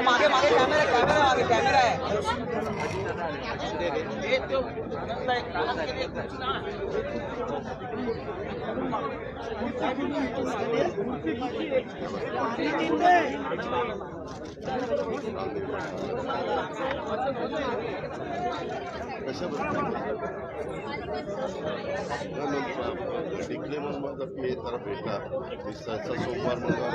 मागे मागे कॅमेरा आहे. डिक्लेअर माझा पी जरा भेटला दिवसाचा सोमवार मुंबईत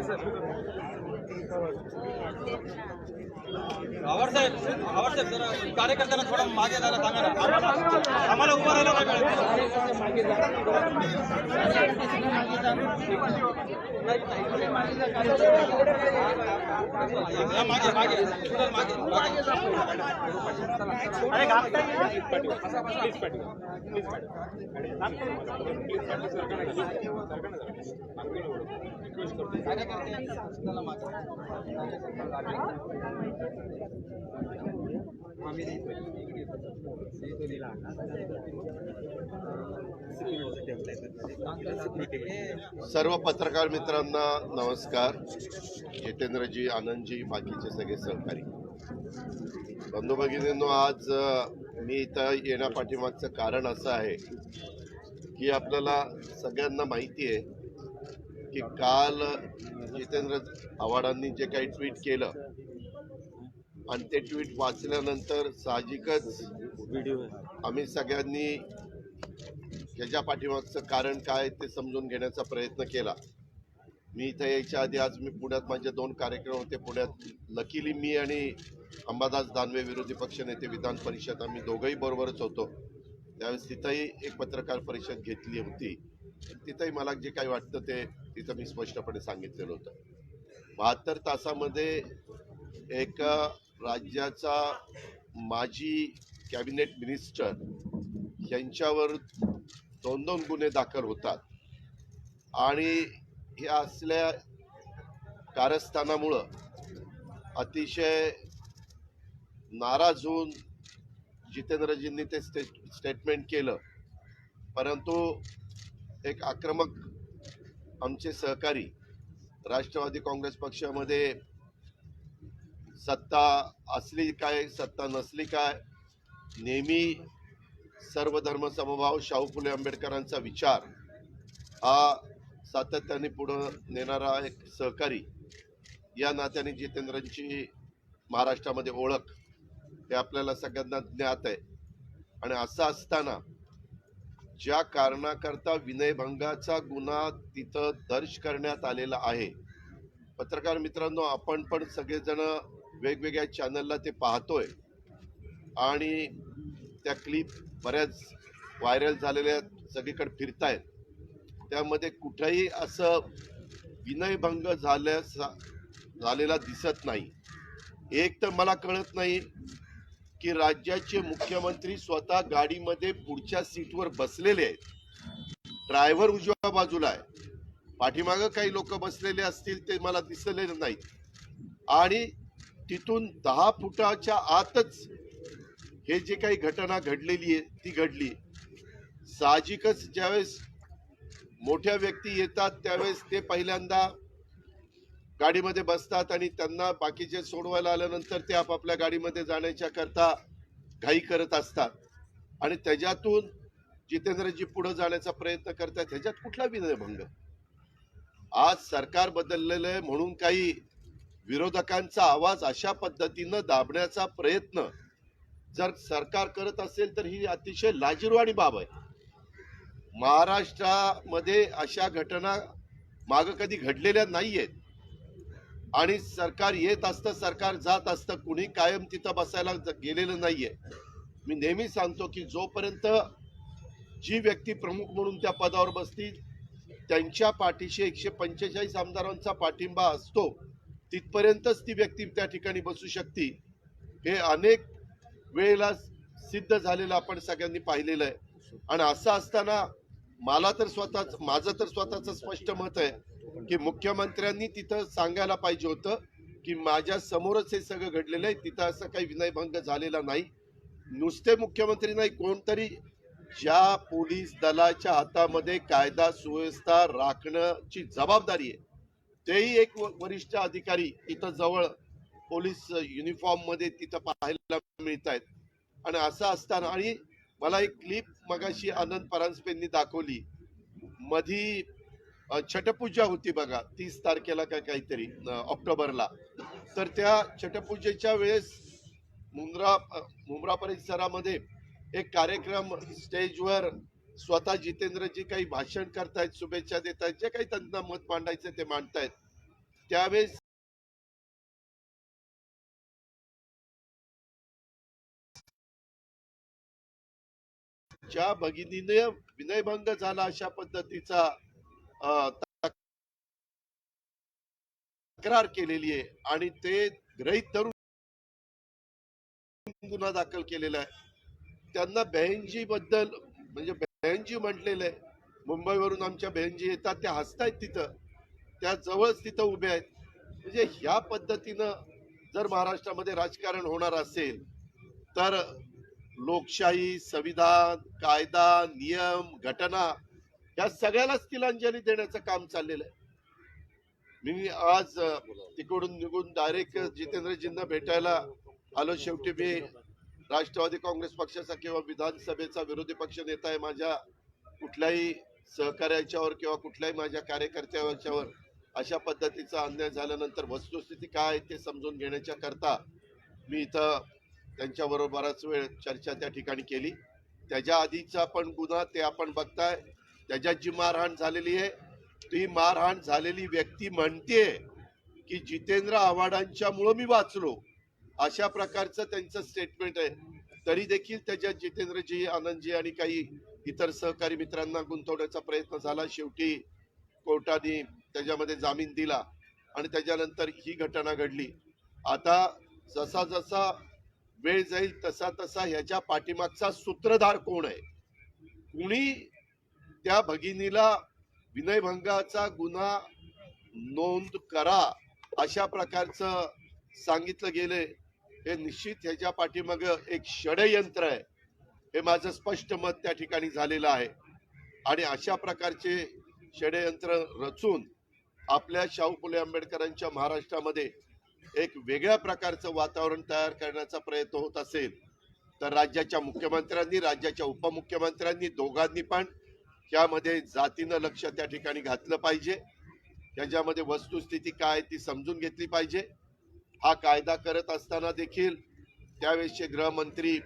साहेब जरा कार्यकर्त्यांना थोडं मागे जायला सांगा ना. आम्हाला उभं राहायला नाही मागे मागे सर्व पत्रकार मित्रांना नमस्कार. जितेंद्रजी, आनंदजी, बाकीचे सगळे सहकारी बंधू भगिनींनो, आज मी इथं येण्यापाठीमागचं कारण असं आहे की आपल्याला सगळ्यांना माहिती आहे की काल जितेंद्र आव्हाडांनी जे काही ट्विट केलं आणि ते ट्विट वाचल्यानंतर साहजिकच आम्ही सगळ्यांनी त्याच्या पाठीमागचं कारण काय ते समजून घेण्याचा प्रयत्न केला. मी इथं यायच्या आधी आज मी पुण्यात माझे 2 कार्यक्रम होते. पुण्यात लकीली मी आणि अंबादास दानवे विरोधी पक्षनेते विधान परिषद आम्ही दोघंही बरोबरच होतो. त्यावेळेस तिथंही एक पत्रकार परिषद घेतली होती. तिथंही मला जे काही वाटतं ते तिथं मी स्पष्टपणे सांगितलेलं होतं. 72 तासामध्ये एका राज्याचा माजी कॅबिनेट मिनिस्टर यांच्यावर 2 गुन्हे दाखल होतात आणि हे असल्या कारस्थानामुळं अतिशय नाराज होऊन जितेंद्रजींनी ते स्टेटमेंट केलं. परंतु एक आक्रमक आमचे सहकारी राष्ट्रवादी काँग्रेस पक्षामध्ये सत्ता असली काय सत्ता नसली काय नेहमी सर्वधर्म समभाव शाहू फुले आंबेडकरांचा विचार हा सातत्याने पुढं नेणारा एक सहकारी या नात्याने जितेंद्रची महाराष्ट्रामध्ये ओळख हे आपल्याला सगळ्यांना ज्ञात आहे. आणि असं असताना ज्या कारणाकरता विनयभंगाचा गुन्हा तिथं दर्ज करण्यात आलेला आहे, पत्रकार मित्रांनो, आपण पण सगळेजण वेगवेगळ्या चॅनलला ते पाहतोय आणि त्या क्लिप बऱ्याच व्हायरल झालेल्या सगळीकडे फिरतायत. त्यामध्ये कुठेही असं विनयभंग झालेला दिसत नाही. एक तर मला कळत नाही की राज्याचे मुख्यमंत्री स्वतः गाडीमध्ये पुढच्या सीटवर बसलेले आहेत. ड्रायव्हर उजव्या बाजूला आहे, पाठीमागं काही लोक बसलेले असतील ते मला दिसलेले नाहीत आणि तिथून 10 फुटाच्या आतच हे जे काही घटना घडलेली आहे ती घडली. साहजिकच ज्यावेळेस मोठ्या व्यक्ती येतात त्यावेळेस ते पहिल्यांदा गाडीमध्ये बसतात आणि त्यांना बाकीचे सोडवायला आल्यानंतर ते आपापल्या गाडीमध्ये जाण्याच्या करता घाई करत असतात आणि त्याच्यातून जितेंद्रजी पुढे जाण्याचा प्रयत्न करतात. ह्याच्यात कुठला विनयभंग? आज सरकार बदललेलं आहे म्हणून काही विरोधकांचा आवाज अशा पद्धतीनं दाबण्याचा प्रयत्न जर सरकार करत असेल तर ही अतिशय लाजिरवाणी बाब आहे. महाराष्ट्रामध्ये अशा घटना मागं कधी घडलेल्या नाहीयेत आणि सरकार येत असतं, सरकार जात असतं, कुणी कायम तिथं बसायला गेलेलं नाहीये. मी नेहमी सांगतो की जोपर्यंत जी व्यक्ती प्रमुख म्हणून त्या पदावर बसतील त्यांच्या पाठीशी 145 आमदारांचा पाठिंबा असतो तिथपर्यंतच ती व्यक्ती त्या ठिकाणी बसू शकते. हे अनेक वेळेला सिद्ध झालेलं आपण सगळ्यांनी पाहिलेलं आहे. आणि असं असताना माझं तर स्वतःचं स्पष्ट मत आहे की मुख्यमंत्र्यांनी तिथं सांगायला पाहिजे होतं की माझ्या समोरच हे सगळं घडलेलं आहे, तिथं असं काही विनयभंग झालेला नाही. नुसते मुख्यमंत्री नाही, कोणतरी ज्या पोलीस दलाच्या हातामध्ये कायदा सुव्यवस्था राखण्याची जबाबदारी आहे, तेही एक वरिष्ठ अधिकारी इथं जवळ पोलीस युनिफॉर्म मध्ये तिथं पाहायला मिळत आहेत. आणि असं असताना, आणि मला एक क्लिप मगाशी आनंद परांजपेंनी दाखवली, मधी छटपूजा होती बघा 30 तारखेला काय काहीतरी ऑक्टोबरला. तर त्या छटपूजेच्या वेळेस मुंब्रा परिसरामध्ये एक कार्यक्रम स्टेजवर स्वतः जितेंद्रजी काही भाषण करतायत, शुभेच्छा देत आहेत, जे काही त्यांना मत मांडायचं ते मांडतायत. त्यावेळेस ज्या भगिनीने विनयभंग झाला अशा पद्धतीचा तक्रार केलेली आहे आणि ते गृहीत धरून गुन्हा दाखल केलेला आहे. त्यांना बहनजी बद्दल म्हणजे बहनजी म्हटलेलं आहे. मुंबईवरून आमच्या बहनजी येतात, त्या हसतायत तिथं, त्या जवळच तिथं उभ्या आहेत. म्हणजे ह्या पद्धतीनं जर महाराष्ट्रामध्ये राजकारण होणार असेल तर लोकशाही, संविधान, कायदा, नियम, घटना या सगळ्यालाच तिलांजली देण्याचं काम चाललेलं आहे. मी आज तिकडून निघून डायरेक्ट जितेंद्रजींना भेटायला आलो. शेवटी मी राष्ट्रवादी काँग्रेस पक्षाचा किंवा विधानसभेचा विरोधी पक्ष नेता आहे. माझ्या कुठल्याही सहकार्याच्यावर किंवा कुठल्याही माझ्या कार्यकर्त्याच्यावर अशा पद्धतीचा अन्याय झाल्यानंतर वस्तुस्थिती काय ते समजून घेण्याच्या करता मी इथं त्यांच्याबरोबर बराच वेळ चर्चा त्या ठिकाणी केली. त्याच्या आधीचा पण गुन्हा ते आपण बघताय. त्याच्यात जी मारहाण झालेली आहे, ती मारहाण झालेली व्यक्ती म्हणते की जितेंद्र आव्हाडांच्यामुळे मी वाचलो, अशा प्रकारचं त्यांचं स्टेटमेंट आहे. तरी देखील त्याच्यात जितेंद्रजी, आनंदजी आणि काही इतर सहकारी मित्रांना गुंतवण्याचा प्रयत्न झाला. शेवटी कोर्टाने त्याच्यामध्ये जामीन दिला आणि त्याच्यानंतर ही घटना घडली. आता जसा जसा वेळ जाईल तसा तसा ह्याच्या पाठीमागचा सूत्रधार कोण आहे, कुणी त्या भगिनीला विनयभंगाचा गुन्हा नोंद करा अशा प्रकारचं सांगितलं गेलंय, हे निश्चित ह्याच्या पाठीमाग एक षडयंत्र आहे, हे माझं स्पष्ट मत त्या ठिकाणी झालेलं आहे. आणि अशा प्रकारचे षडयंत्र रचून आपल्या शाहू फुले आंबेडकरांच्या महाराष्ट्रामध्ये एक वेगळ्या प्रकारचं वातावरण तयार करण्याचा प्रयत्न होत असेल तर राज्याच्या मुख्यमंत्र्यांनी, राज्याच्या उपमुख्यमंत्र्यांनी दोघांनी पण यामध्ये जातीनं लक्ष त्या ठिकाणी घातलं पाहिजे. त्याच्यामध्ये वस्तुस्थिती काय ती समजून घेतली पाहिजे. हा कायदा करत असताना देखील त्यावेळेसचे गृहमंत्री,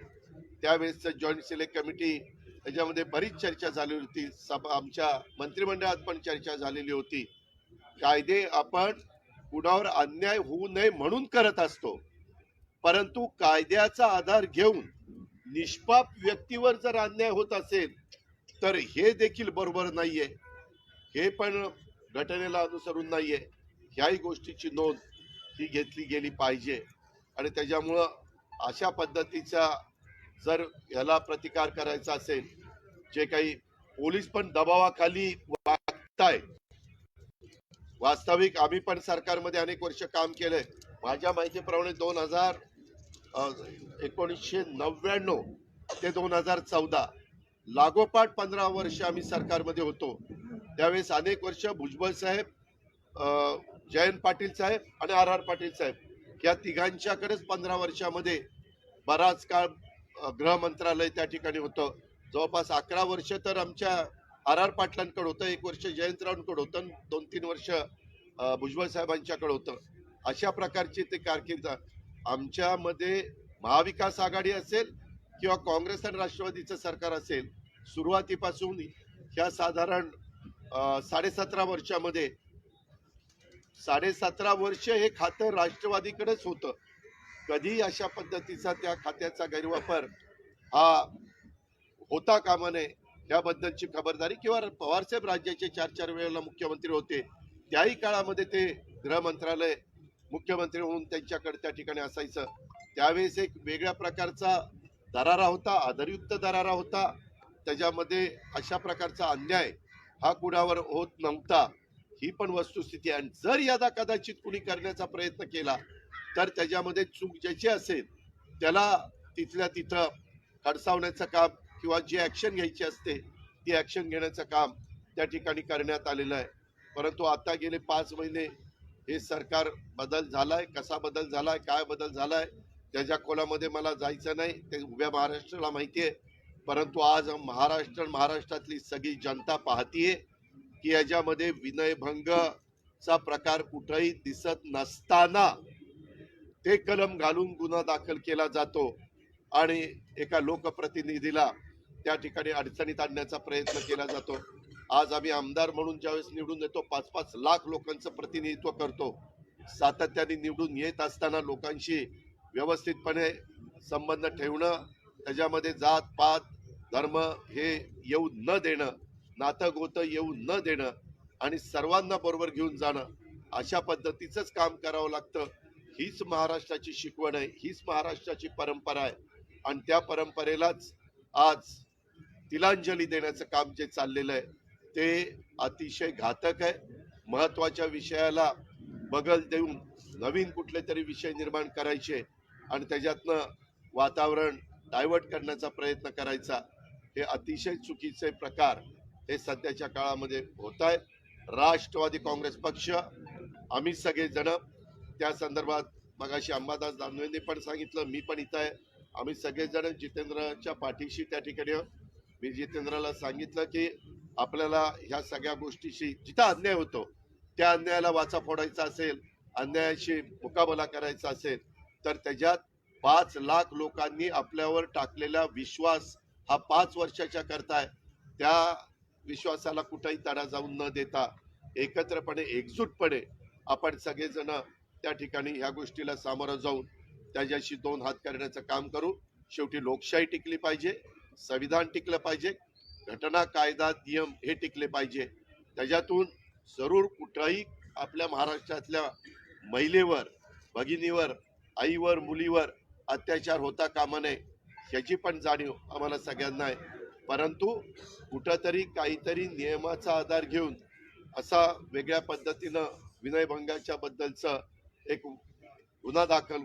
त्यावेळेसचं जॉईंट सिलेक्ट कमिटी, त्याच्यामध्ये बरीच चर्चा झाली होती. आमच्या मंत्रिमंडळात पण चर्चा झालेली होती. कायदे आपण कुणावर अन्याय होऊ नये म्हणून करत असतो, परंतु कायद्याचा आधार घेऊन निष्पाप व्यक्तीवर जर अन्याय होत असेल तर हे देखील बरोबर नाहीये, हे पण घटनेला अनुसरून नाहीये. ह्याही गोष्टीची नोंद ही घेतली गेली पाहिजे. आणि त्याच्यामुळं अशा पद्धतीचा जर याला प्रतिकार करायचा असेल, जे काही पोलीस पण दबावाखाली वागताय, वास्तविक आम्ही पण सरकारमध्ये अनेक वर्ष काम केलंय. माझ्या माहितीप्रमाणे 1999 ते 2014 लागोपाठ 15 वर्ष आम्ही सरकारमध्ये होतो. त्यावेळेस अनेक वर्ष भुजबळ साहेब, जयंत पाटील साहेब आणि आर पाटील साहेब या तिघांच्याकडेच 15 वर्षामध्ये बराच काळ गृह मंत्रालय त्या ठिकाणी होतं. जवळपास 11 वर्ष तर आमच्या आर पाटलांकडे होतं, 1 वर्ष जयंतरावांकडे होतं, 2-3 वर्ष भुजबळ साहेबांच्याकडे होतं. अशा प्रकारची ते कारकीर्द आमच्यामध्ये महाविकास आघाडी असेल किंवा काँग्रेस आणि राष्ट्रवादीचं सरकार असेल, सुरुवातीपासून ह्या साधारण 17.5 वर्षामध्ये 17.5 वर्ष हे खातं राष्ट्रवादीकडेच होतं. कधी अशा पद्धतीचा त्या खात्याचा गैरवापर हा होता कामा नये, याबद्दलची खबरदारी. किंवा पवारसाहेब राज्याचे 4-4 वेळेला मुख्यमंत्री होते, त्याही काळामध्ये ते गृह मंत्रालय मुख्यमंत्री होऊन त्यांच्याकडे त्या ठिकाणी असायचं. त्यावेळेस एक वेगळ्या प्रकारचा दरारा होता, आदरयुक्त दरारा होता. त्याच्यामध्ये अशा प्रकारचा अन्याय हा कुणावर होत नव्हता. ही पण वस्तुस्थिती आहे. आणि जर यदा कदाचित कुणी करण्याचा प्रयत्न केला तर त्याच्यामध्ये चूक ज्याची असेल त्याला तिथल्या तिथं खडसावण्याचं काम किंवा जी ऍक्शन घ्यायची असते ती ऍक्शन घेण्याचं काम त्या ठिकाणी करण्यात आलेलं आहे. परंतु आता गेले 5 महिने हे सरकार बदल झालाय, कसा बदल झालाय, काय बदल झालाय त्याच्या खोलामध्ये मला जायचं नाही, ते उभ्या महाराष्ट्राला माहिती आहे. परंतु आज महाराष्ट्रातली सगळी जनता पाहतीये की याच्यामध्ये विनयभंगचा प्रकार कुठेही दिसत नसताना ते कलम घालून गुन्हा दाखल केला जातो आणि एका लोकप्रतिनिधीला त्या ठिकाणी अडचणीत आणण्याचा प्रयत्न केला जातो. आज आम्ही आमदार म्हणून ज्यावेळेस निवडून येतो 5-5 लाख लोकांचं प्रतिनिधित्व करतो. सातत्याने निवडून येत असताना लोकांशी व्यवस्थितपणे संबंध ठेवणं, त्याच्यामध्ये जात पात धर्म हे येऊ न देणं, नातं गोतं येऊ न देणं आणि सर्वांना बरोबर घेऊन जाणं, अशा पद्धतीचंच काम करावं लागतं. हीच महाराष्ट्राची शिकवण आहे, हीच महाराष्ट्राची परंपरा आहे आणि त्या परंपरेलाच आज तिलांजली देण्याचं काम जे चाललेलं आहे ते अतिशय घातक आहे. महत्वाच्या विषयाला बगल देऊन नवीन कुठले तरी विषय निर्माण करायचे आणि त्याच्यातनं वातावरण डायव्हर्ट करण्याचा प्रयत्न करायचा, हे अतिशय चुकीचे प्रकार हे सध्याच्या काळामध्ये होत आहे. राष्ट्रवादी काँग्रेस पक्ष आम्ही सगळेजण त्या संदर्भात मगाशी अंबादास दानवेंनी पण सांगितलं, मी पण इथं आहे, आम्ही सगळेजण जितेंद्रच्या पाठीशी त्या ठिकाणी. मी जितेंद्रला सांगितलं की आपल्याला ह्या सगळ्या गोष्टीशी जिथं अन्याय होतो त्या अन्यायाला वाचा फोडायचा असेल, अन्यायाशी मुकाबला करायचा असेल तर त्याच्यात 5 लाख लोकांनी आपल्यावर टाकलेला विश्वास हा 5 वर्षाच्या करता आहे, त्या विश्वासाला कुठेही तडा जाऊन न देता एकत्रपणे एकजूटपणे आपण सगळेजण त्या ठिकाणी ह्या गोष्टीला सामोरं जाऊन त्याच्याशी 2 हात करण्याचं काम करू. शेवटी लोकशाही टिकली पाहिजे, संविधान टिकलं पाहिजे, घटना कायदा नियम हे टिकले पाहिजे. त्याच्यातून जरूर कुठंही आपल्या महाराष्ट्रातल्या महिलेवर, भगिनीवर, आईवर, मुलीवर अत्याचार होता कामा नये ह्याची पण जाणीव आम्हाला सगळ्यांना आहे. परंतु कुठंतरी काहीतरी नियमाचा आधार घेऊन असा वेगळ्या पद्धतीनं विनयभंगाच्या बद्दलचं एक गुन्हा दाखल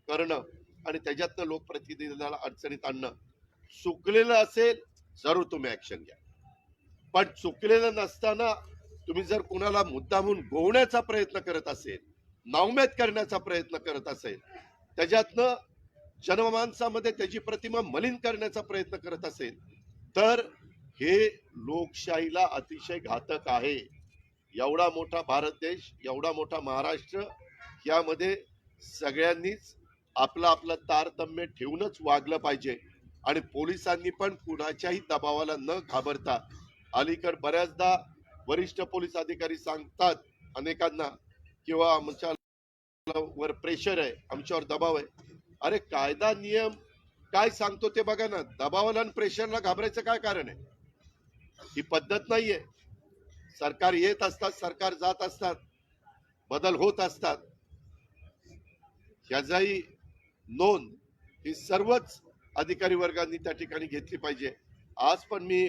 करणं आणि त्याच्यातनं लोकप्रतिनिधीला अडचणीत आणणं, चुकलेलं असेल जरूर तुम्ही ऍक्शन घ्या, पण चुकलेलं नसताना तुम्ही जर कुणाला मुद्दामून गोवण्याचा प्रयत्न करत असेल, नाउमेद करण्याचा प्रयत्न करत असेल, त्याच्यातनं जनमानसामध्ये त्याची प्रतिमा मलिन करण्याचा प्रयत्न करत असेल तर हे लोकशाहीला अतिशय घातक आहे. एवढा मोठा भारत देश, एवढा मोठा महाराष्ट्र, यामध्ये सगळ्यांनीच आपलं तारतम्य ठेवूनच वागलं पाहिजे आणि पोलिसांनी पण कुणाच्याही दबावाला न घाबरता, अलीकडे बऱ्याचदा वरिष्ठ पोलीस अधिकारी सांगतात अनेकांना किंवा आमच्यावर प्रेशर आहे, आमच्यावर दबाव आहे. अरे कायदा नियम काय सांगतो ते बघा ना, दबावाला आणि प्रेशरला घाबरायचं काय कारण आहे? ही पद्धत नाहीये. सरकार येत असतात, सरकार जात असतात, बदल होत असतात, ह्याचाही नोंद ही सर्वच अधिकारी वर्गांनी त्या ठिकाणी घेतली पाहिजे. आज पण मी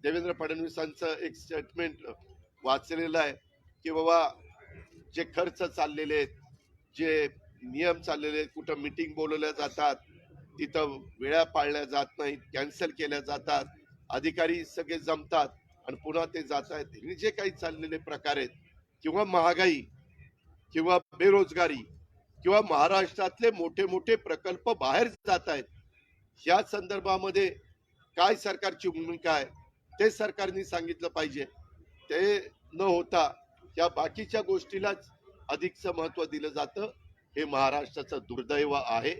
देवेंद्र फडणवीसांचं एक स्टेटमेंट वाचलेलं आहे की बाबा जे खर्च चाललेले आहेत, जे नियम चाललेले आहेत, कुठं मीटिंग बोलवल्या जातात तिथं वेळा पाळल्या जात नाहीत, कॅन्सल केल्या जातात, अधिकारी सगळे जमतात आणि पुन्हा ते जात आहेत, हे जे काही चाललेले प्रकार आहेत किंवा महागाई किंवा बेरोजगारी किंवा महाराष्ट्रातले मोठे मोठे प्रकल्प बाहेर जात आहेत, या संदर्भामध्ये काय सरकारची भूमिका आहे ते सरकारने सांगितलं पाहिजे. ते न होता या बाकीच्या गोष्टीलाच अधिकचं महत्व दिलं जातं, हे महाराष्ट्राचं दुर्दैव आहे.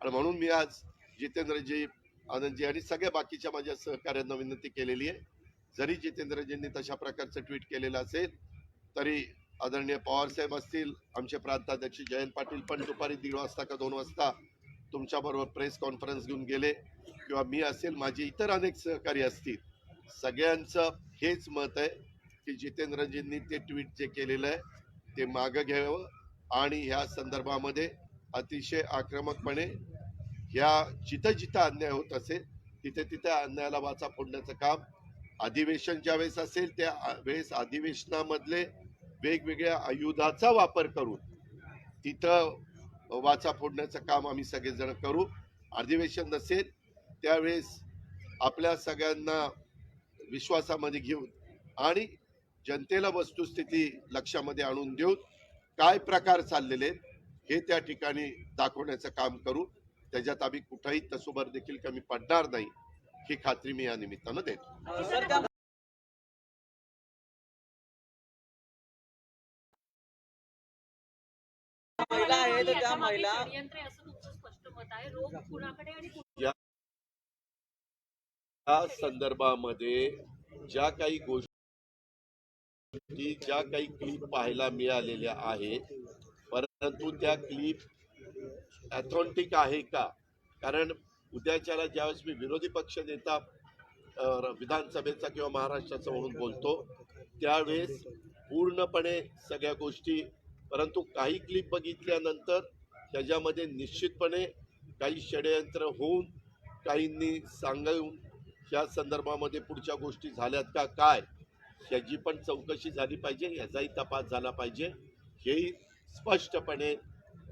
आणि म्हणून मी आज जितेंद्रजी, आनंदजी आणि सगळ्या बाकीच्या माझ्या सहकार्यांना विनंती केलेली आहे, जरी जितेंद्रजींनी तशा प्रकारचं ट्विट केलेलं असेल तरी आदरणीय पवार साहेब असतील, आमचे प्रांताध्यक्ष जयंत पाटील पण दुपारी 1:30 वाजता का 2 वाजता तुमच्या बरोबर प्रेस कॉन्फरन्स घेऊन गेले, किंवा मी असेल, माझे इतर अनेक सहकारी असतील, सगळ्यांचं हेच मत आहे की जितेंद्रजींनी ते ट्विट जे केलेलं आहे ते मागं घ्यावं आणि ह्या संदर्भामध्ये अतिशय आक्रमकपणे ह्या जिथं जिथं अन्याय होत असेल तिथे तिथे अन्यायाला वाचा फोडण्याचं काम, अधिवेशन ज्या वेळेस असेल त्या वेळेस अधिवेशनामधले वेगवेगळ्या आयुधाचा वापर करून तिथं वाचा फोडण्याचं काम आम्ही सगळेजण करू. अधिवेशन नसेल त्यावेळेस आपल्या सगळ्यांना विश्वासामध्ये घेऊन आणि जनतेला वस्तुस्थिती लक्षामध्ये आणून देऊन काय प्रकार चाललेले आहेत हे त्या ठिकाणी दाखवण्याचं काम करू. त्याच्यात आम्ही कुठेही तसोबर देखील कमी पडणार नाही ही खात्री मी या निमित्तानं देतो. सर त्या महिला आहेत त्या महिला षडयंत्र आहे असं तुमचं स्पष्ट मत आहे. रोग कुणाकडे आणि या संदर्भामध्ये ज्या काही गोष्टी ज्या काही क्लिप पाहायला मिळालेल्या आहेत परंतु त्या क्लिप ऑथेंटिक आहे का? कारण उद्याच्याला ज्यावेळेस मी विरोधी पक्ष नेता विधानसभेचा किंवा महाराष्ट्राचा म्हणून बोलतो त्यावेळेस पूर्णपणे सगळ्या गोष्टी, परंतु काही क्लिप बघितल्यानंतर त्याच्यामध्ये निश्चितपणे काही षडयंत्र होऊन काहींनी सांगून या संदर्भामध्ये पुढच्या गोष्टी झाल्यात का काय याची पण चौकशी झाली पाहिजे, याचाही तपास झाला पाहिजे, हेही स्पष्टपणे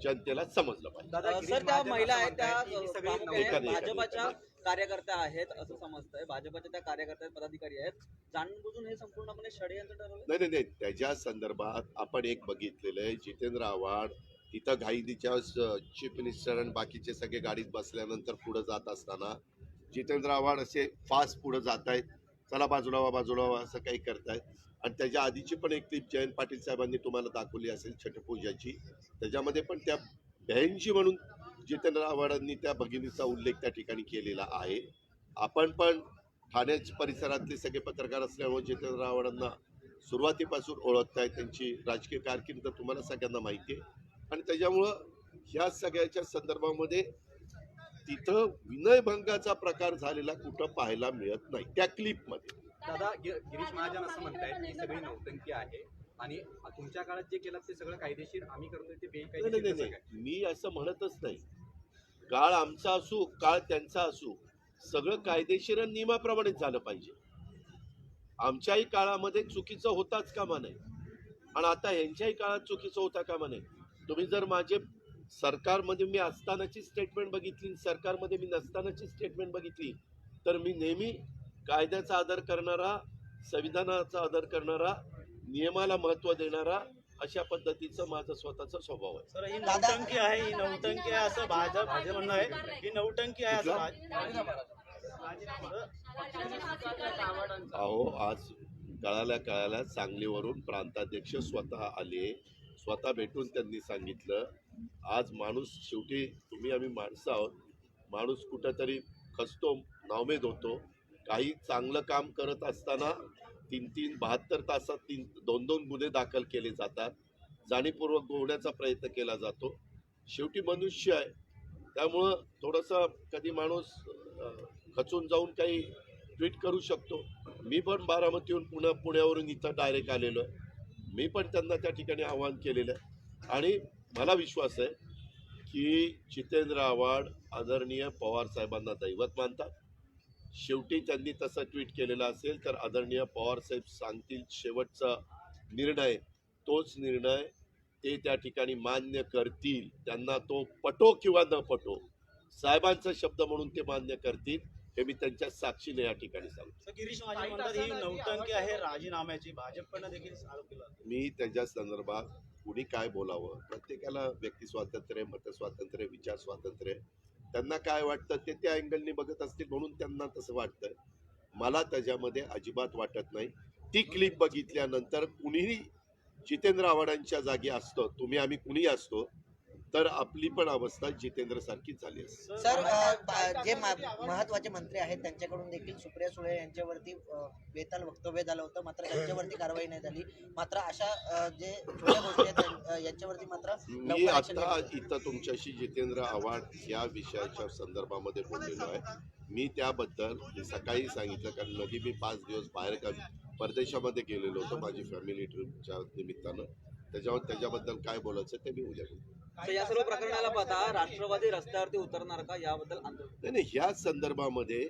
जनतेला समजलं पाहिजे. सर त्या महिला आहेत त्या भाजपाच्या कार्यकर्त्या आहेत असं समजतंय. भाजपाच्या त्या कार्यकर्त्या पदाधिकारी आहेत. जाणून बुजून हे संपूर्णपणे षडयंत्र ठरवलं. नाही, त्याच्या संदर्भात आपण एक बघितलेलं आहे. जितेंद्र आव्हाड इथं घाईनीच्या चीफ मिनिस्टर आणि बाकीचे सगळे गाडीत बसल्यानंतर पुढे जात असताना जितेंद्र आव्हाड असे फास्ट पुढे जात आहेत, चला बाजूला व्हा असं काही करतायत. आणि त्याच्या आधीची पण एक क्लिप जयंत पाटील साहेबांनी तुम्हाला दाखवली असेल छटपूजाची, त्याच्यामध्ये पण त्या बहीणची म्हणून जितेंद्र आव्हाडांनी त्या भगिनीचा उल्लेख त्या ठिकाणी केलेला आहे. आपण पण ठाणे परिसरातले सगळे पत्रकार असल्यामुळे जितेंद्र आव्हाडांना सुरुवातीपासून ओळखताय, त्यांची राजकीय कारकीर्द तुम्हाला सगळ्यांना माहिती आहे. आणि त्याच्यामुळं ह्या सगळ्याच्या संदर्भामध्ये तिथं विनयभंगाचा प्रकार झालेला कुठं पाहायला मिळत नाही त्या क्लिपमध्ये. दादा, गिरीश महाजन असं म्हणतायत की सगळी नौटंकी आहे आणि तुमच्या काळात जे केलं ते सगळं कायदेशीर आम्ही करतोय ते बेकायदेशीर. नाही, मी असं म्हणतच नाही. काळ आमचा असू काळ त्यांचा असू सगळं कायदेशीर आणि नियमाप्रमाणेच झालं पाहिजे. आमच्याही काळामध्ये चुकीचं होताच कामा नये आणि आता यांच्याही काळात चुकीचं होता कामा नये. तुम्ही जर माझे सरकारमध्ये मी असतानाची स्टेटमेंट बघितली, सरकारमध्ये मी नसतानाची स्टेटमेंट बघितली तर मी नेहमी कायद्याचा आदर करणारा, संविधानाचा आदर करणारा, नियमाला महत्त्व देणारा अशा पद्धतीचं माझं स्वतःचा स्वभाव आहे. सर ही नौटंकी आहे, ही नौटंकी आहे असं भाजप म्हणणं आहे. ही नौटंकी आहे असं अहो आज कळाल्या सांगलीवरून प्रांताध्यक्ष स्वतः आले, स्वतः भेटून त्यांनी सांगितलं आज माणूस शेवटी तुम्ही आम्ही माणसं आहोत, माणूस कुठंतरी खचतो, नाउमेद होतो. काही चांगलं काम करत असताना 72 तासात 2 गुन्हे दाखल केले जातात, जाणीवपूर्वक गोवण्याचा प्रयत्न केला जातो. शेवटी मनुष्य आहे, त्यामुळं थोडंसं कधी माणूस खचून जाऊन काही ट्विट करू शकतो. मी पण बारामतीहून पुण्यावरून इथं डायरेक्ट आलेलो आहे. मी पण त्यांना त्या ठिकाणी आवाहन केलेलं आहे आणि मला विश्वास आहे की जितेंद्र आव्हाड आदरणीय पवार साहेबांना दैवत मानतात. शेवटी त्यांनी तसं ट्विट केलेलं असेल तर आदरणीय पवार साहेब सांगतील शेवटचा निर्णय, तोच निर्णय ते त्या ठिकाणी मान्य करतील. त्यांना तो पटो किंवा न पटो, साहेबांचा शब्द म्हणून ते मान्य करतील हे मी त्यांच्या साक्षीने या ठिकाणी सांगतो. गिरीश महाजन म्हणतात ही नौटंकी आहे राजीनाम्याची, भाजपकडनं देखील आरोप केला. मी त्याच्या संदर्भात कुणी काय बोलावं, प्रत्येकाला व्यक्ती स्वातंत्र्य, मत स्वातंत्र्य, विचार स्वातंत्र्य, त्यांना काय वाटतं ते त्या अँगलनी बघत असतील म्हणून त्यांना तसं वाटतंय. मला त्याच्यामध्ये अजिबात वाटत नाही. ती क्लिप बघितल्यानंतर कुणीही जितेंद्र आव्हाडांच्या जागी असतो, तुम्ही आम्ही कुणी असतो तर आपली पण अवस्था जितेंद्र सारखीच झाली असते. सर जे महत्वाचे मंत्री आहेत त्यांच्याकडून देखील सुप्रिया सुळे यांच्यावरती बेताल वक्तव्य झालं होतं, मात्र त्यांच्यावरती कारवाई नाही झाली. मात्र अशा जे छोट्या गोष्टी आहेत यांच्यावरती मात्र मी आता इथं तुमच्याशी जितेंद्र आव्हाड या विषयाच्या संदर्भामध्ये बोललेलो आहे. मी त्याबद्दल सकाळी सांगितलं कारण मध्ये मी 5 दिवस बाहेर परदेशामध्ये गेलेलो होतो माझी फॅमिली ट्रिपच्या निमित्तानं. त्याच्याबद्दल काय बोलायचं ते मी उद्या बोलतो. या सर्व प्रकरणाला पाहता राष्ट्रवादी रस्त्यावरती उतरणार का याबद्दल आंदोलन? नाही, ह्या संदर्भामध्ये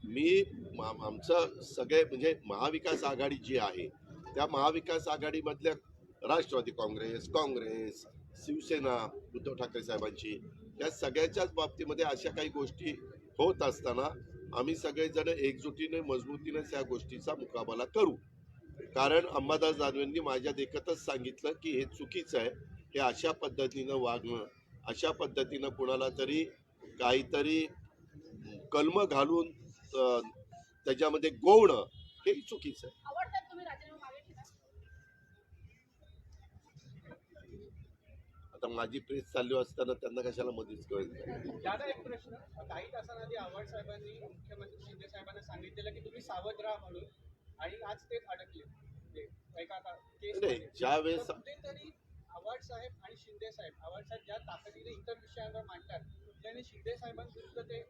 मी आमचं सगळे म्हणजे महाविकास आघाडी जी आहे त्या महाविकास आघाडीमधल्या राष्ट्रवादी काँग्रेस, शिवसेना उद्धव ठाकरे साहेबांची, या सगळ्याच्याच बाबतीमध्ये अशा काही गोष्टी होत असताना आम्ही सगळेजण एकजुटीने मजबूतीने त्या गोष्टीचा मुकाबला करू. कारण अंबादास दानवेंनी माझ्या देखतच सांगितलं की हे चुकीचं आहे, हे अशा पद्धतीनं वागणं, अशा पद्धतीनं कुणाला तरी काहीतरी कलम घालून त्याच्यामध्ये गोवणं हे चुकीचं आहे. आवडतात तुम्ही राजीनामा मागे घेता? आता माझी प्रेस चालू असताना त्यांना कशाला मध्येच कळेल. दादा एक प्रश्न, काही तासांआधी आव्हाड साहेबांनी मुख्यमंत्री शिंदे साहेबांना सांगितलेलं की तुम्ही सावध राहा म्हणून, आणि आज तेच अडकले ते एका नाही, ज्यावेळेस कुठेतरी आव्हाड साहेब आणि शिंदे साहेब, आव्हाड साहेब ज्या ताकदीने इतर विषयांवर मांडतात त्याने शिंदे साहेबांविरुद्ध ते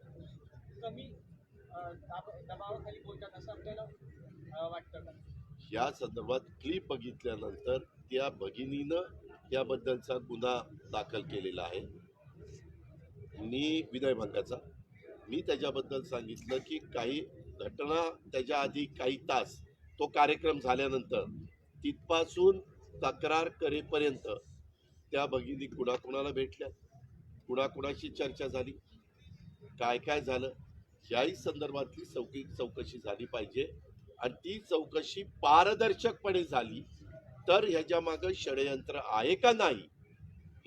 कमी दबावाखाली बोलतात असं आपल्याला वाटतं का? या संदर्भात क्लिप बघितल्यानंतर त्या भगिनीनं याबद्दलचा गुन्हा दाखल केलेला आहे विनयभंगाचा. मी त्याच्याबद्दल सांगितलं की काही घटना त्याच्या आधी काही तास तो कार्यक्रम झाल्यानंतर तिथपासून तक्रार करेपर्यंत त्या भगिनी कुणाकुणाला भेटल्या, कुणाकुणाशी चर्चा झाली, काय काय झालं, याही संदर्भातली चौकशी झाली पाहिजे. आणि ती चौकशी पारदर्शकपणे झाली तर ह्याच्या मागे षडयंत्र आहे का नाही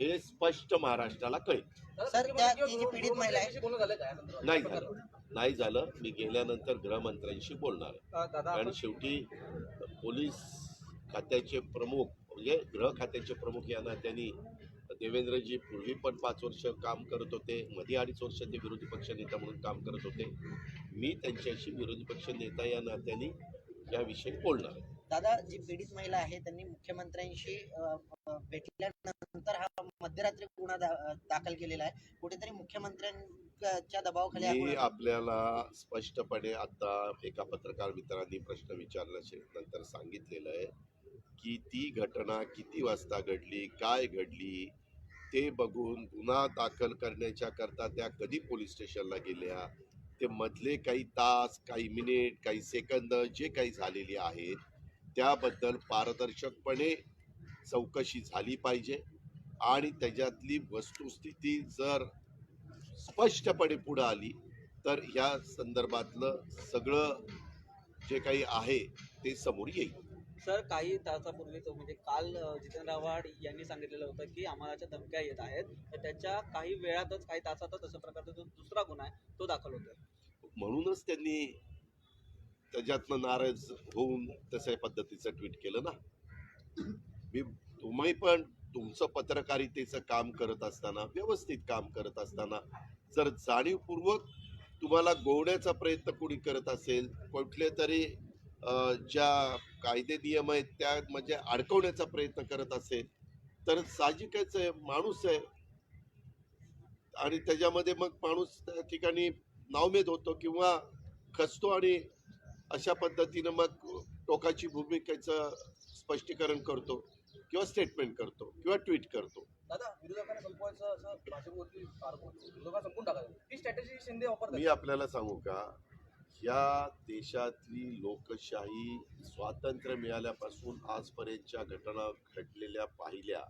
हे स्पष्ट महाराष्ट्राला कळेल. सर, ती जी पीडित महिला आहे, नाही झालं. मी गेल्यानंतर गृहमंत्र्यांशी बोलणार आहे. कारण शेवटी पोलीस खात्याचे प्रमुख म्हणजे गृह खात्याचे प्रमुख यांना त्यांनी देवेंद्रजी पूर्वी पण 5 वर्ष काम करत होते, मध्ये 2.5 वर्ष ते विरोधी पक्ष नेता म्हणून काम करत होते. मी त्यांच्याशी विरोधी पक्ष नेता या नात्याने याविषयी बोलणार आहे. दादा, जी पीडित महिला आहे त्यांनी मुख्यमंत्र्यांशी भेटल्यानंतर हा मध्यरात्री गुन्हा दाखल केलेला आहे. कुठेतरी मुख्यमंत्र्यांच्या दबावाखाली हा मी गुन्हा- आपल्याला स्पष्टपणे आता एका पत्रकार मित्रांनी प्रश्न विचारल्याच्या नंतर सांगितलेलं आहे की ती घटना किती वाजता घडली, काय घडली ते बघून गुन्हा दाखल करण्याच्या करता त्या कधी पोलीस स्टेशनला गेल्या, ते मधले काही तास, काही मिनिट, काही सेकंद जे काही झालेली आहेत त्याबद्दल पारदर्शकपणे चौकशी झाली पाहिजे. आणि त्याच्यातली वस्तुस्थिती जर स्पष्टपणे पुढे आली तर ह्या संदर्भातलं सगळं जे काही आहे ते समोर येईल. सर, काही तासापूर्वी म्हणजे काल जितेंद्र आव्हाड यांनी सांगितलेलं होतं की आम्हाला धमक्या येत आहेत, तर त्याच्या काही वेळातच काही तासातच अशा प्रकारचा जो दुसरा गुन्हा आहे तो दाखल होतोय. म्हणूनच त्यांनी त्याच्यातनं नाराज होऊन तशा पद्धतीचं ट्विट केलं ना. तुम्ही पण तुमचं पत्रकारितेचं काम करत असताना, व्यवस्थित काम करत असताना जर जाणीवपूर्वक तुम्हाला गोवण्याचा प्रयत्न कोणी करत असेल, कुठले तरी ज्या कायदे नियम आहेत त्या म्हणजे अडकवण्याचा प्रयत्न करत असेल तर साहजिकच आहे, माणूस आहे आणि त्याच्यामध्ये मग माणूस त्या ठिकाणी नाउमेद होतो किंवा खचतो आणि अशा पद्धतीनं मग टोकाची भूमिकेचं स्पष्टीकरण करतो किंवा स्टेटमेंट करतो किंवा ट्विट करतो. दादा, विरोधकांना संपवायचं असं भाजपवरती आरोप होतो, विरोधकांना संपून टाकायचं, ही स्ट्रॅटेजी शिंदे वापरतात. मी आपल्याला सांगू का, या देशातली लोकशाही स्वातंत्र्य मिळाल्यापासून आजपर्यंतच्या घटना घडलेल्या पाहिल्या,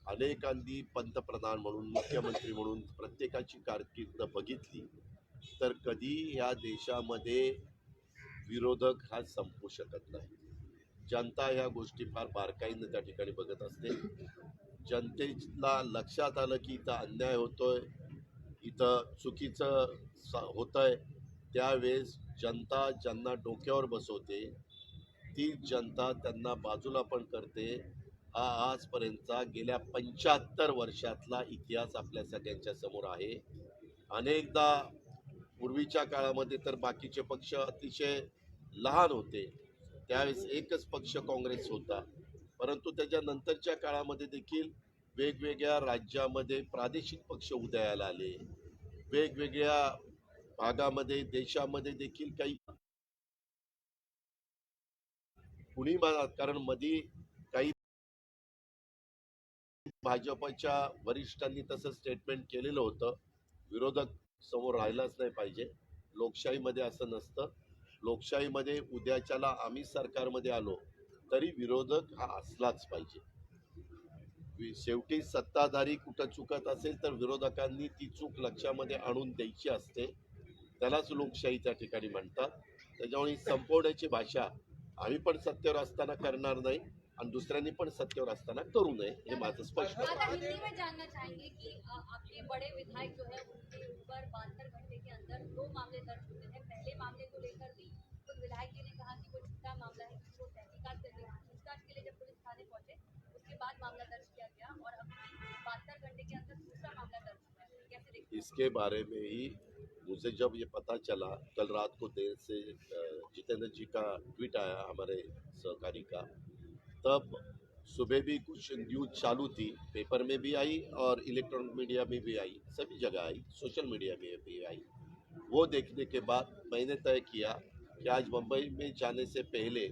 अनेकांनी पंतप्रधान म्हणून, मुख्यमंत्री म्हणून प्रत्येकाची कारकीर्द बघितली, तर कधी ह्या देशामध्ये विरोधक हा संपू शकत नाही. जनता ह्या गोष्टी फार बारकाईनं त्या ठिकाणी बघत असते. जनतेला लक्षात आलं की इथं अन्याय होतोय, इथं चुकीचं होतंय, त्यावेळेस जनता ज्यांना डोक्यावर बसवते ती जनता त्यांना बाजूला पण करते. हा आजपर्यंतचा गेल्या 75 वर्षातला इतिहास आपल्या सगळ्यांच्या समोर आहे. अनेकदा पूर्वीच्या काळामध्ये तर बाकीचे पक्ष अतिशय लहान होते, त्यावेळेस एकच पक्ष काँग्रेस होता, परंतु त्याच्यानंतरच्या काळामध्ये देखील वेगवेगळ्या राज्यामध्ये प्रादेशिक पक्ष उदयाला आले, वेगवेगळ्या भागामध्ये देशामध्ये देखील काही कुणी कारण मध्ये काही भाजपच्या वरिष्ठांनी तसं स्टेटमेंट केलेलं होतं, विरोधक समोर राहिलाच नाही पाहिजे. लोकशाहीमध्ये असं नसतं. लोकशाहीमध्ये उद्याच्याला आम्ही सरकारमध्ये आलो तरी विरोधक हा असलाच पाहिजे. शेवटी सत्ताधारी कुठं चुकत असेल तर विरोधकांनी ती चूक लक्षामध्ये आणून द्यायची असते. त्यालाच लोकशाही त्या ठिकाणी म्हणतात. त्याच्यामुळे संपवण्याची भाषा आम्ही पण सत्तेवर असताना करणार नाही आणि दुसऱ्यांनी पण सत्तेवर असताना करू नये, हे माझं स्पष्ट आहे. दादा, हिंदी में जानना चाहेंगे कि आपके बड़े विधायक जो है उनके ऊपर 72 घंटे के अंदर 2 मामले दर्ज हुए हैं। पहले मामले को लेकर भी उस विधायक जी ने कहा कि वो छोटा मामला है, जिसको तहकीकात करने पूछताछ के लिए जब पुलिस थाने पहुंचे उसके बाद मामला दर्ज किया गया और अभी 72 घंटे के अंदर दूसरा मामला दर्ज हुआ है। कैसे देखते हैं? इसके बारे में ही मुझे जब ये पता चला कल रात को देर से जितेंद्र जी का ट्वीट आया हमारे सहकारी का, तब सुबह भी कुछ न्यूज चालू थी, पेपर में भी आई और इलेक्ट्रॉनिक मीडिया में भी आई, सभी जगह आई, सोशल मीडिया में भी आई। वो देखने के बाद मैंने तय किया कि आज मुंबई में जाने से पहले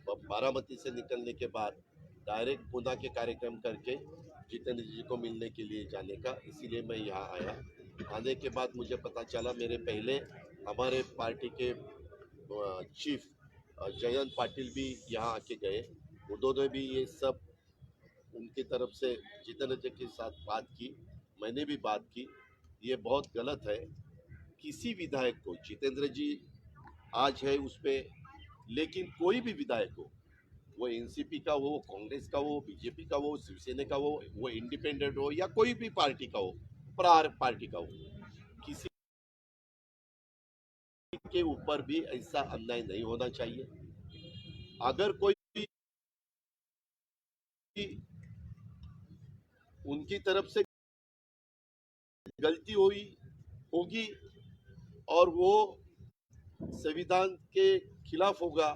बारामती से निकलने के बाद डायरेक्ट पुणे के कार्यक्रम करके जितेंद्र जी को मिलने के लिए जाने का, इसीलिए मैं यहाँ आया। आने के बाद मुझे पता चला मेरे पहले हमारे पार्टी के चीफ जयंत पाटिल भी यहाँ आके गए, उन्होंने भी ये सब उनकी तरफ से जितेंद्र जी के साथ बात की, मैंने भी बात की। ये बहुत गलत है, किसी विधायक को, जितेंद्र जी आज है उस पर, लेकिन कोई भी विधायक हो, वो एनसीपी का हो, कांग्रेस का हो, बीजेपी का हो, शिवसेना का हो, वो इंडिपेंडेंट हो या कोई भी पार्टी का हो, प्रहार पार्टी का हो, किसी के ऊपर भी ऐसा अन्याय नहीं होना चाहिए। अगर कोई उनकी तरफ से गलती हुई होगी और वो संविधान के खिलाफ होगा,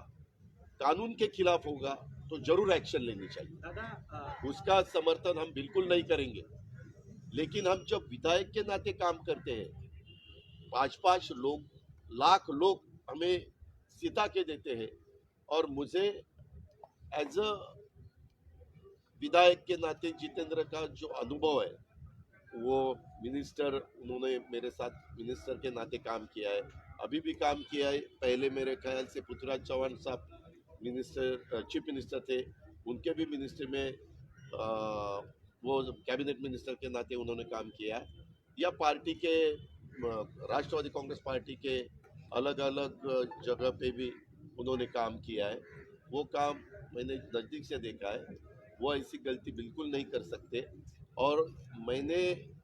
कानून के खिलाफ होगा, तो जरूर एक्शन लेनी चाहिए। दादा, उसका समर्थन हम बिल्कुल नहीं करेंगे, लेकिन हम जब विधायक के नाते काम करते हैं, 5-5 लोग, लाख लोग हमें सिता के देते हैं और मुझे एज अ विधायक के नाते जितेंद्र का जो अनुभव है, वो मिनिस्टर, उन्होंने मेरे साथ मिनिस्टर के नाते काम किया है, अभी भी काम किया है। पहले मेरे ख्याल से पृथ्वीराज चौहान साहब मिनिस्टर, चीफ मिनिस्टर थे, उनके भी मिनिस्ट्री में वो कैबिनेट मिनिस्टर के नाते उन्होंने काम किया है। या पार्टी के राष्ट्रवादी कांग्रेस पार्टी के अलग अलग जगह पे भी उन्होंने काम किया है। वो काम मैंने नज़दीक से देखा है, वो ऐसी गलती बिल्कुल नहीं कर सकते। और मैंने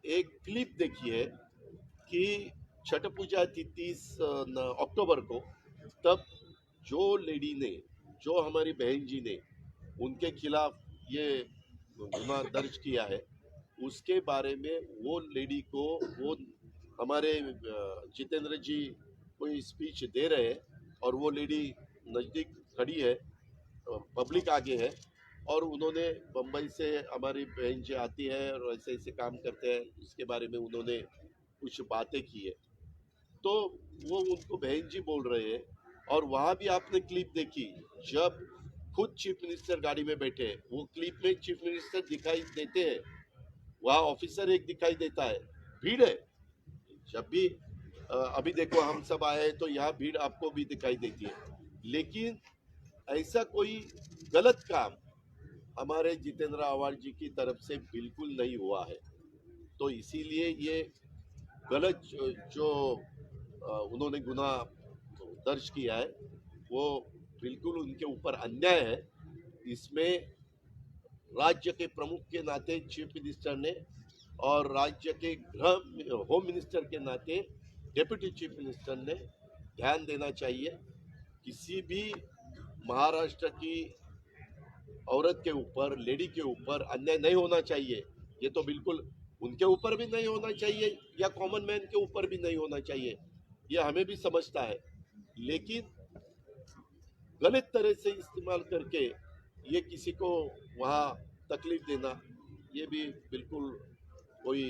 एक क्लिप देखी है कि छठ पूजा थी 30 अक्टूबर को, तब जो लेडी ने, जो हमारी बहन जी ने उनके खिलाफ ये गुनाह दर्ज किया है, उसके बारे में वो लेडी को, वो हमारे जितेंद्र जी कोई स्पीच दे रहे हैं और वो लेडी नज़दीक खड़ी है, पब्लिक आगे है, और उन्होंने बम्बई से हमारी बहन जी आती है और ऐसे ऐसे काम करते हैं, इसके बारे में उन्होंने कुछ बातें की है, तो वो उनको बहन जी बोल रहे हैं। और वहाँ भी आपने क्लिप देखी, जब खुद चीफ मिनिस्टर गाड़ी में बैठे, वो क्लिप में चीफ मिनिस्टर दिखाई देते हैं, वहाँ ऑफिसर एक दिखाई देता है, भीड़ है। जब भी अभी देखो हम सब आए तो यहाँ भीड़ आपको भी दिखाई देती है, लेकिन ऐसा कोई गलत काम हमारे जितेंद्र आव्हाड जी की तरफ से बिल्कुल नहीं हुआ है। तो इसीलिए ये गलत जो उन्होंने गुनाह दर्ज किया है, वो बिल्कुल उनके ऊपर अन्याय है। इसमें राज्य के प्रमुख के नाते चीफ मिनिस्टर ने और राज्य के गृह होम मिनिस्टर के नाते डेप्यूटी चीफ मिनिस्टर ने ध्यान देना चाहिए। किसी भी महाराष्ट्र की औरत के ऊपर, लेडी के ऊपर अन्याय नहीं होना चाहिए। ये तो बिल्कुल उनके ऊपर भी नहीं होना चाहिए या कॉमन मैन के ऊपर भी नहीं होना चाहिए, ये हमें भी समझता है, लेकिन गलत तरह से इस्तेमाल करके ये किसी को वहाँ तकलीफ देना, ये भी बिल्कुल कोई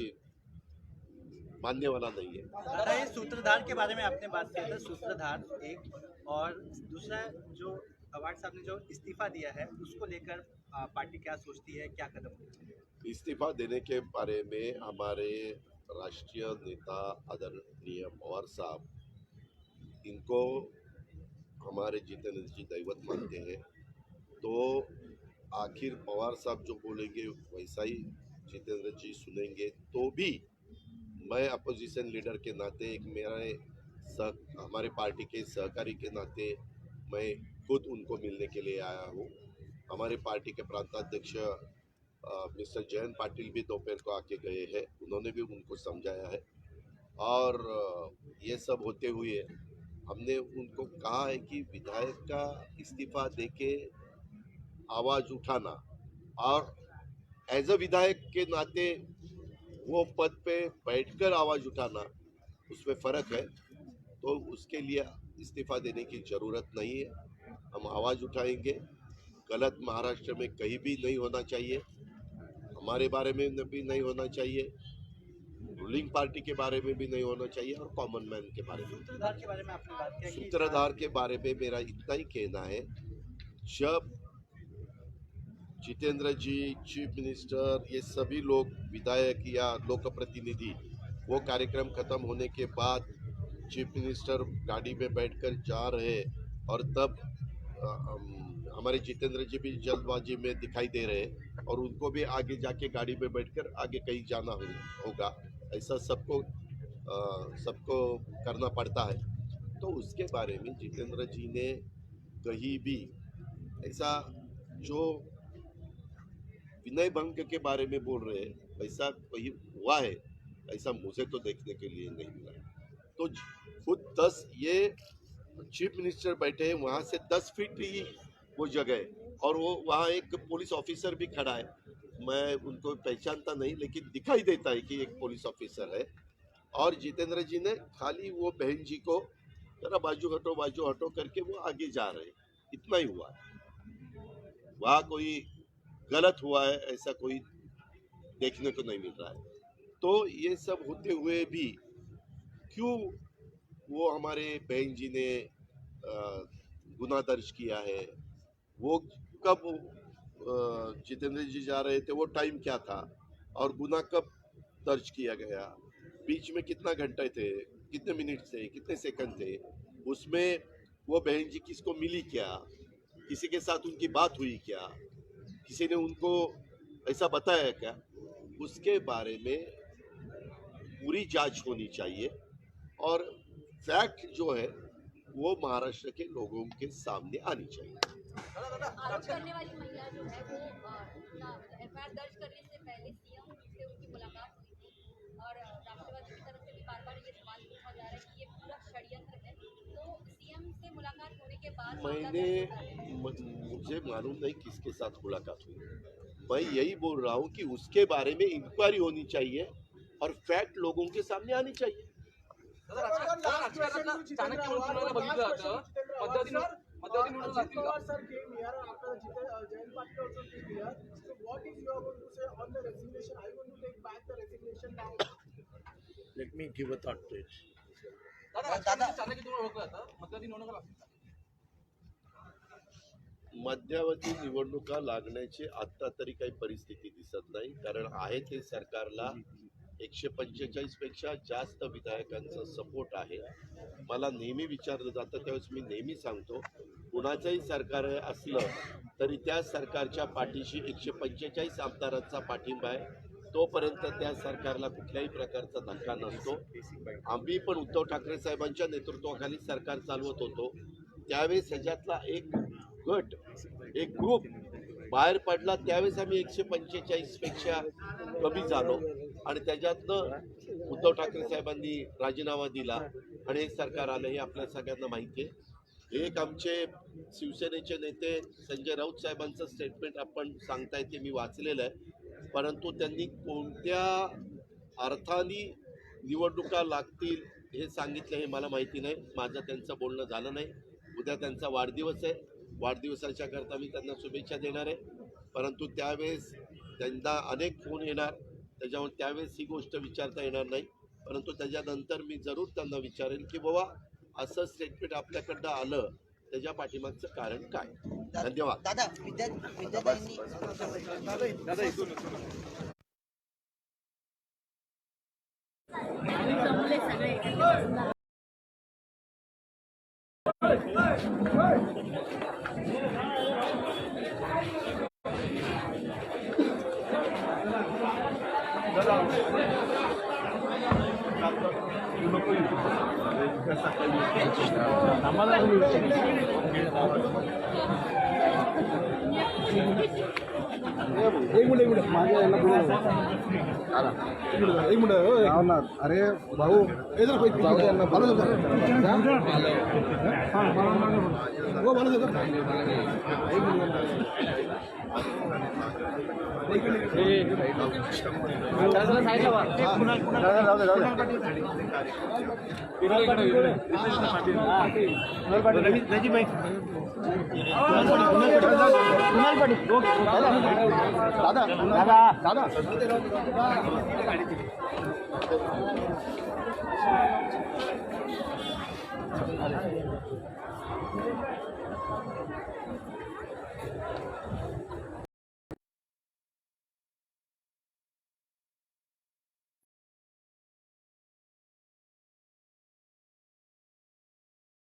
मानने वाला नहीं है। दादा, ये सूत्रधार के बारे में आपने बात किया था, सूत्रधार एक, और दूसरा जो आव्हाड साहब ने जो इस्तीफा दिया है उसको लेकर पार्टी क्या सोचती है, क्या कदम उठाएगी? इस्तीफा देने के बारे में हमारे राष्ट्रीय नेता आदरणीय पवार साहब, इनको हमारे जितेंद्र जी दैवत मानते हैं, तो आखिर पवार साहब जो बोलेंगे वैसा ही जितेंद्र जी सुनेंगे, तो भी मैं अपोजिशन लीडर के नाते एक हमारे पार्टी के सहकारी के नाते मैं खुद उनको मिलने के लिए आया हूँ। हमारे पार्टी के प्रांताध्यक्ष मिस्टर जयंत पाटिल भी दोपहर को आके गए हैं, उन्होंने भी उनको समझाया है। और ये सब होते हुए हमने उनको कहा है कि विधायक का इस्तीफा देके आवाज उठाना और एज अ विधायक के नाते वो पद पे बैठकर आवाज उठाना, उसमें फर्क है। तो उसके लिए इस्तीफा देने की जरूरत नहीं है। हम आवाज उठाएंगे। गलत महाराष्ट्र में कहीं भी नहीं होना चाहिए, हमारे बारे में भी नहीं होना चाहिए, रूलिंग पार्टी के बारे में भी नहीं होना चाहिए और कॉमन मैन के बारे में। सूत्रधार के बारे में आपने बात किया कि सूत्रधार के बारे में मेरा इतना ही कहना है, जब जितेंद्र जी, चीफ मिनिस्टर, ये सभी लोग विधायक या लोक प्रतिनिधि वो कार्यक्रम खत्म होने के बाद चीफ मिनिस्टर गाड़ी में बैठकर जा रहे और तब हमारे जितेंद्र जी भी जल्दबाजी में दिखाई दे रहे और उनको भी आगे जाके गाड़ी में बैठकर आगे कहीं जाना होगा, ऐसा सबको करना पड़ता है। तो उसके बारे में जितेंद्र जी ने कहीं भी ऐसा जो विनय भंग के बारे में बोल रहे हैं वैसा कहीं हुआ है, ऐसा मुझे तो देखने के लिए नहीं मिला। तो खुद 10 ये चीफ मिनिस्टर बैठे हैं, वहां से 10 फीट ही वो जगह और वो वहाँ एक पुलिस ऑफिसर भी खड़ा है, मैं उनको पहचानता नहीं लेकिन दिखाई देता है कि एक पुलिस ऑफिसर है। और जितेंद्र जी ने खाली वो बहन जी को जरा बाजू हटो करके वो आगे जा रहे, इतना ही हुआ है। वहाँ कोई गलत हुआ है ऐसा कोई देखने को नहीं मिल रहा है। तो ये सब होते हुए भी क्यों वो हमारे बहन जी ने गुनाह दर्ज किया है, वो कब जितेंद्र जी जा रहे थे, वो टाइम क्या था और गुनाह कब दर्ज किया गया, बीच में कितना घंटे थे, कितने मिनट थे, कितने सेकंड थे, उसमें वो बहन जी किसको मिली क्या, किसी के साथ उनकी बात हुई क्या, किसी ने उनको ऐसा बताया क्या, उसके बारे में पूरी जांच होनी चाहिए और फैक्ट जो है वो महाराष्ट्र के लोगों के सामने आनी चाहिए। आरोप करने वाली महिला जो है वो एफआईआर दर्ज करने से पहले सीएम से उनकी मुलाकात हुई थी और राष्ट्रवादी की तरफ से भी बार बार ये सवाल पूछा जा रहा है कि ये पूरा षड्यंत्र है। तो सीएम से मुलाकात होने के बाद मुझे मालूम नहीं किसके साथ मुलाकात हुई, मैं यही बोल रहा हूँ कि उसके बारे में इंक्वायरी होनी चाहिए और फैक्ट लोगों के सामने आनी चाहिए। चाणक्य म्हणून बघितलं जातं मध्यावधी निवडणूक लागतील का? Sir came here after Jayant Patil also came here. So what is you are going to say on the resignation? Are you going to take back the resignation now? Let me give a thought to it. दादा चाणक्य तुम्हाला ओळखलं जातं मध्यावधी निवडणूक लागतील का? मध्यावधी निवडणुका लागण्याची आता तरी काही परिस्थिती दिसत नाही, कारण आहे ते सरकारला 145 पेक्षा जास्त विधायकांचा सपोर्ट आहे। मला नेहमी विचारलं जातं त्यावेळेस मी नेहमी सांगतो, कुणाचंही सरकार असलं तरी त्या सरकारच्या पाठीशी 145 आमदारांचा पाठिंबा आहे, तोपर्यंत त्या सरकारला कुठल्याही प्रकारचा धक्का नसतो। आम्ही पण उद्धव ठाकरे साहेबांच्या नेतृत्वाखाली सरकार चालवत होतो, त्यावेळेस ह्याच्यातला एक गट, एक ग्रुप बाहेर पडला, त्यावेळेस आम्ही 145 पेक्षा कमी झालो आणि त्याच्यातनं उद्धव ठाकरे साहेबांनी राजीनामा दिला आणि हे सरकार आलं, हे आपल्या सगळ्यांना माहिती आहे। एक आमचे शिवसेनेचे नेते संजय राऊत साहेबांचं स्टेटमेंट आपण सांगताय ते मी वाचलेलं आहे, परंतु त्यांनी कोणत्या अर्थाने निवडणुका लागतील हे सांगितलं हे मला माहिती नाही, माझं त्यांचं बोलणं झालं नाही। उद्या त्यांचा वाढदिवस आहे, वाढदिवसाच्या करता मी त्यांना शुभेच्छा देणार आहे, परंतु त्यावेळेस त्यांना अनेक फोन येणार, त्याच्यामुळे त्यावेळेस ही गोष्ट विचारता येणार नाही। परंतु त्याच्यानंतर मी जरूर त्यांना विचारेल की बाबा असं स्टेटमेंट आपल्याकडनं आलं त्याच्या पाठीमागचं कारण काय। धन्यवाद। दादा विद्यार्थ्यांनी अरे भाऊ